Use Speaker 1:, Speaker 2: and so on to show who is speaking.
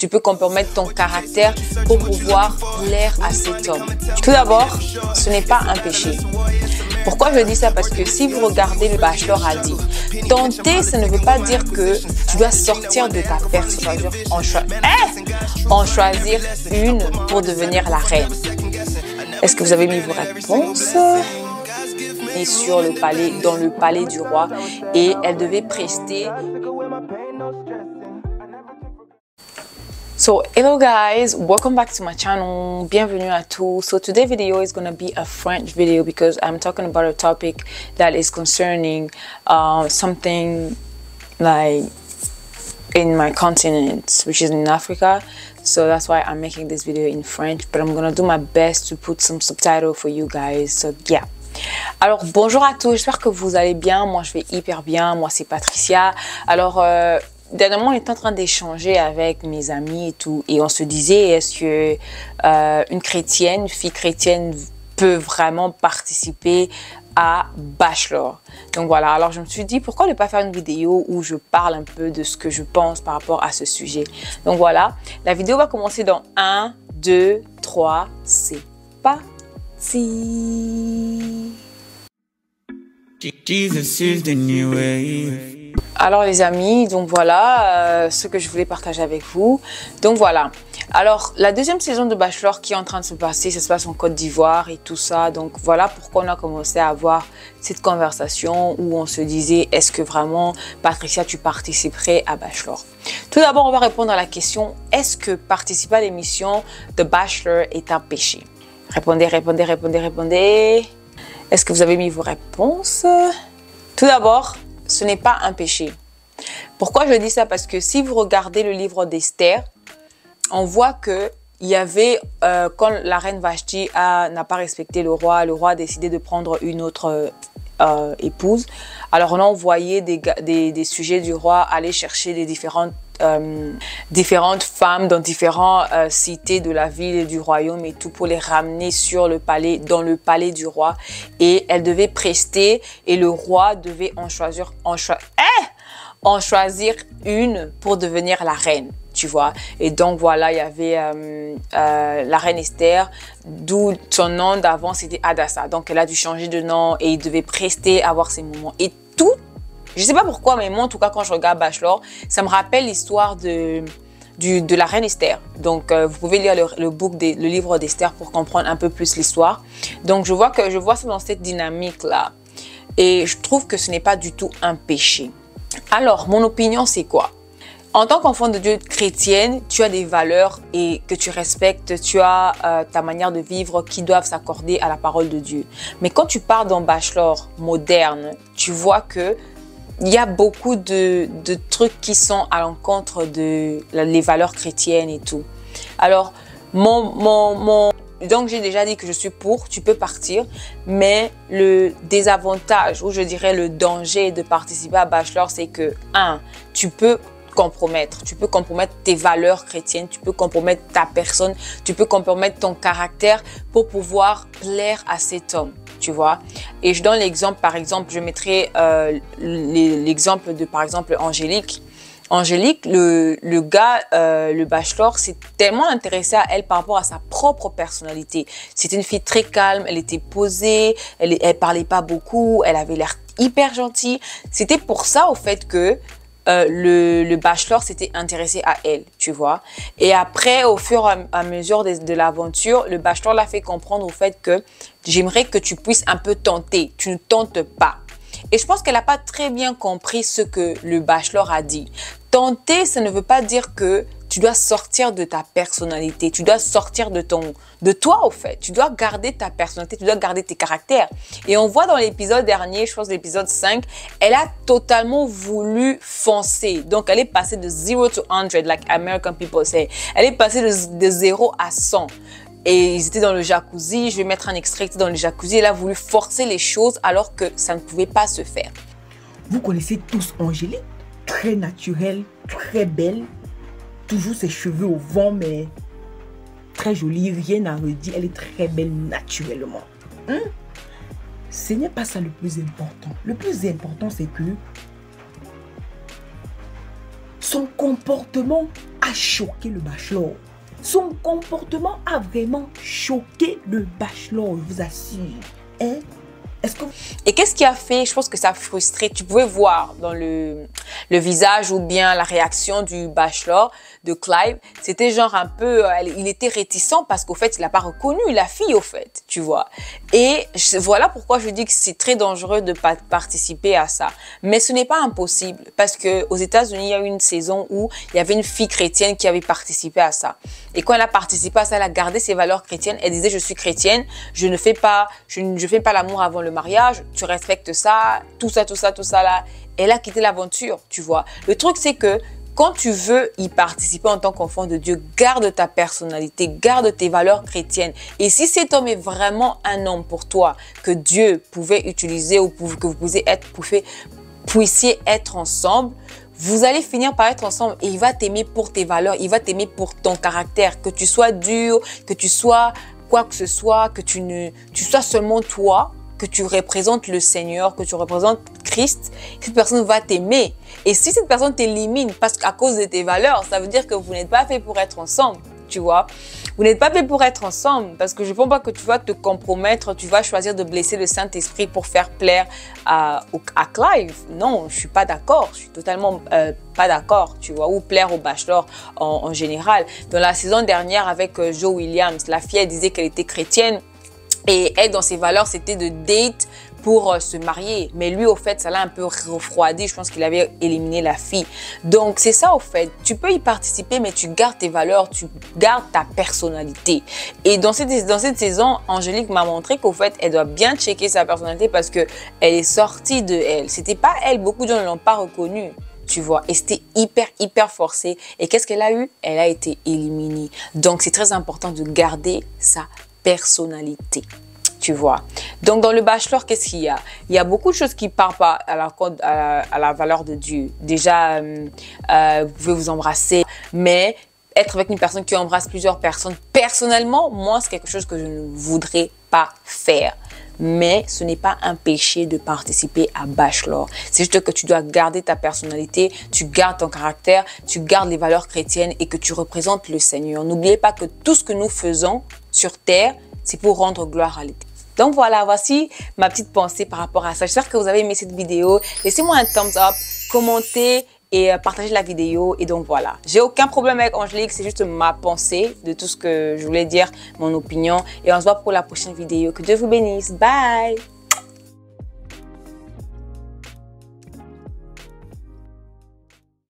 Speaker 1: tu peux compromettre ton caractère pour pouvoir plaire à cet homme. Tout d'abord, ce n'est pas un péché. Pourquoi je dis ça? Parce que si vous regardez le Bachelor a dit, tenter, ça ne veut pas dire que tu dois sortir de ta personne, en choisir une pour devenir la reine. Est-ce que vous avez mis vos réponses? Et sur le palais, dans le palais du roi, et elle devait prester. So hello guys, welcome back to my channel. Bienvenue à tous. So today's video is going to be a French video because I'm talking about a topic that is concerning something like in my continent, which is in Africa. So that's why I'm making this video in French, but I'm gonna do my best to put some subtitles for you guys. So yeah. Alors bonjour à tous, j'espère que vous allez bien. Moi je vais hyper bien. Moi c'est Patricia. Alors dernièrement on était en train d'échanger avec mes amis et tout, et on se disait, est-ce que une fille chrétienne peut vraiment participer à Bachelor? Donc voilà, alors je me suis dit pourquoi ne pas faire une vidéo où je parle un peu de ce que je pense par rapport à ce sujet. Donc voilà, la vidéo va commencer dans 1, 2, 3, c'est parti. Jesus is the new wave. Alors les amis, donc voilà ce que je voulais partager avec vous. Donc voilà, alors la deuxième saison de Bachelor qui est en train de se passer, ça se passe en Côte d'Ivoire et tout ça. Donc voilà pourquoi on a commencé à avoir cette conversation où on se disait, est-ce que vraiment Patricia tu participerais à Bachelor? Tout d'abord on va répondre à la question, est-ce que participer à l'émission de Bachelor est un péché? Répondez, répondez, répondez, répondez. Est-ce que vous avez mis vos réponses? Tout d'abord, ce n'est pas un péché. Pourquoi je dis ça? Parce que si vous regardez le livre d'Esther, on voit que il y avait, quand la reine Vashti n'a pas respecté le roi a décidé de prendre une autre épouse. Alors on a envoyé des sujets du roi aller chercher les différentes femmes dans différentes cités de la ville et du royaume et tout pour les ramener sur le palais, dans le palais du roi, et elles devaient prester et le roi devait en choisir une pour devenir la reine, tu vois. Et donc voilà, il y avait la reine Esther, d'où son nom d'avant c'était Hadassah, donc elle a dû changer de nom et il devait prester, avoir ses moments et tout. Je ne sais pas pourquoi, mais moi, en tout cas, quand je regarde Bachelor, ça me rappelle l'histoire de la reine Esther. Donc, vous pouvez lire le livre d'Esther pour comprendre un peu plus l'histoire. Donc, je vois ça dans cette dynamique-là. Et je trouve que ce n'est pas du tout un péché. Alors, mon opinion, c'est quoi? En tant qu'enfant de Dieu chrétienne, tu as des valeurs et que tu respectes, tu as ta manière de vivre qui doivent s'accorder à la parole de Dieu. Mais quand tu pars dans Bachelor moderne, tu vois que il y a beaucoup de trucs qui sont à l'encontre de les valeurs chrétiennes et tout. Alors, donc j'ai déjà dit que je suis pour, tu peux partir, mais le désavantage, ou je dirais le danger de participer à Bachelor, c'est que, tu peux compromettre tes valeurs chrétiennes, tu peux compromettre ta personne, tu peux compromettre ton caractère pour pouvoir plaire à cet homme. Tu vois, et je donne l'exemple, par exemple, je mettrai l'exemple de, par exemple, Angélique. Angélique, le gars, le Bachelor, s'est tellement intéressé à elle par rapport à sa propre personnalité. C'était une fille très calme, elle était posée, elle parlait pas beaucoup, elle avait l'air hyper gentille. C'était pour ça, au fait, que le Bachelor s'était intéressé à elle, tu vois. Et après, au fur et à mesure de l'aventure, le Bachelor l'a fait comprendre au fait que j'aimerais que tu puisses un peu tenter. Tu ne tentes pas. Et je pense qu'elle n'a pas très bien compris ce que le Bachelor a dit. Tenter, ça ne veut pas dire que tu dois sortir de ta personnalité, tu dois sortir de toi au fait. Tu dois garder ta personnalité, tu dois garder tes caractères. Et on voit dans l'épisode dernier, je pense l'épisode 5, elle a totalement voulu foncer. Donc elle est passée de 0 to 100, like American people say. Elle est passée de 0 à 100. Et ils étaient dans le jacuzzi, je vais mettre un extrait dans le jacuzzi. Elle a voulu forcer les choses alors que ça ne pouvait pas se faire.
Speaker 2: Vous connaissez tous Angélique, très naturelle, très belle. Toujours ses cheveux au vent, mais très jolie, rien à redire. Elle est très belle naturellement. Ce n'est pas ça le plus important. Le plus important, c'est que son comportement a a choqué le bachelor. Son comportement a vraiment choqué le bachelor, je vous assure. Hein?
Speaker 1: Et qu'est-ce qui a fait? Je pense que ça a frustré. Tu pouvais voir dans le visage ou bien la réaction du bachelor de Clive. C'était genre un peu, il était réticent parce qu'au fait, il n'a pas reconnu la fille au fait, tu vois. Et voilà pourquoi je dis que c'est très dangereux de participer à ça. Mais ce n'est pas impossible parce que aux États-Unis, il y a eu une saison où il y avait une fille chrétienne qui avait participé à ça. Et quand elle a participé à ça, elle a gardé ses valeurs chrétiennes. Elle disait, je suis chrétienne, je ne fais pas l'amour avant le mariage, tu respectes ça, tout ça là. Elle a quitté l'aventure, tu vois. Le truc, c'est que quand tu veux y participer en tant qu'enfant de Dieu, garde ta personnalité, garde tes valeurs chrétiennes. Et si cet homme est vraiment un homme pour toi, que Dieu pouvait utiliser ou que vous puissiez être ensemble, vous allez finir par être ensemble et il va t'aimer pour tes valeurs, il va t'aimer pour ton caractère, que tu sois dur, que tu sois quoi que ce soit, que tu sois seulement toi, que tu représentes le Seigneur, que tu représentes Christ, cette personne va t'aimer. Et si cette personne t'élimine parce qu'à cause de tes valeurs, ça veut dire que vous n'êtes pas fait pour être ensemble, tu vois. Vous n'êtes pas fait pour être ensemble parce que je ne pense pas que tu vas te compromettre, tu vas choisir de blesser le Saint-Esprit pour faire plaire à Clive. Non, je ne suis pas d'accord, je suis totalement pas d'accord, tu vois, ou plaire au bachelor en général. Dans la saison dernière avec Joe Williams, la fille, elle disait qu'elle était chrétienne. Et elle, dans ses valeurs, c'était de date pour se marier. Mais lui, au fait, ça l'a un peu refroidi. Je pense qu'il avait éliminé la fille. Donc, c'est ça, au fait. Tu peux y participer, mais tu gardes tes valeurs, tu gardes ta personnalité. Et dans cette saison, Angélique m'a montré qu'au fait, elle doit bien checker sa personnalité parce qu'elle est sortie de elle. C'était pas elle. Beaucoup de gens ne l'ont pas reconnue. Tu vois, et c'était hyper forcé. Et qu'est-ce qu'elle a eu? Elle a été éliminée. Donc, c'est très important de garder sa personnalité, tu vois. Donc, dans le bachelor, qu'est-ce qu'il y a? Il y a beaucoup de choses qui ne parlent pas à la valeur de Dieu. Déjà, vous pouvez vous embrasser, mais être avec une personne qui embrasse plusieurs personnes, personnellement, moi, c'est quelque chose que je ne voudrais pas faire. Mais ce n'est pas un péché de participer à Bachelor. C'est juste que tu dois garder ta personnalité, tu gardes ton caractère, tu gardes les valeurs chrétiennes et que tu représentes le Seigneur. N'oubliez pas que tout ce que nous faisons sur terre, c'est pour rendre gloire à l'Éternel. Donc voilà, voici ma petite pensée par rapport à ça. J'espère que vous avez aimé cette vidéo. Laissez-moi un thumbs up, commentez et partagez la vidéo. Et donc voilà, j'ai aucun problème avec Angélique, c'est juste ma pensée de tout ce que je voulais dire, mon opinion. Et on se voit pour la prochaine vidéo. Que Dieu vous bénisse. Bye!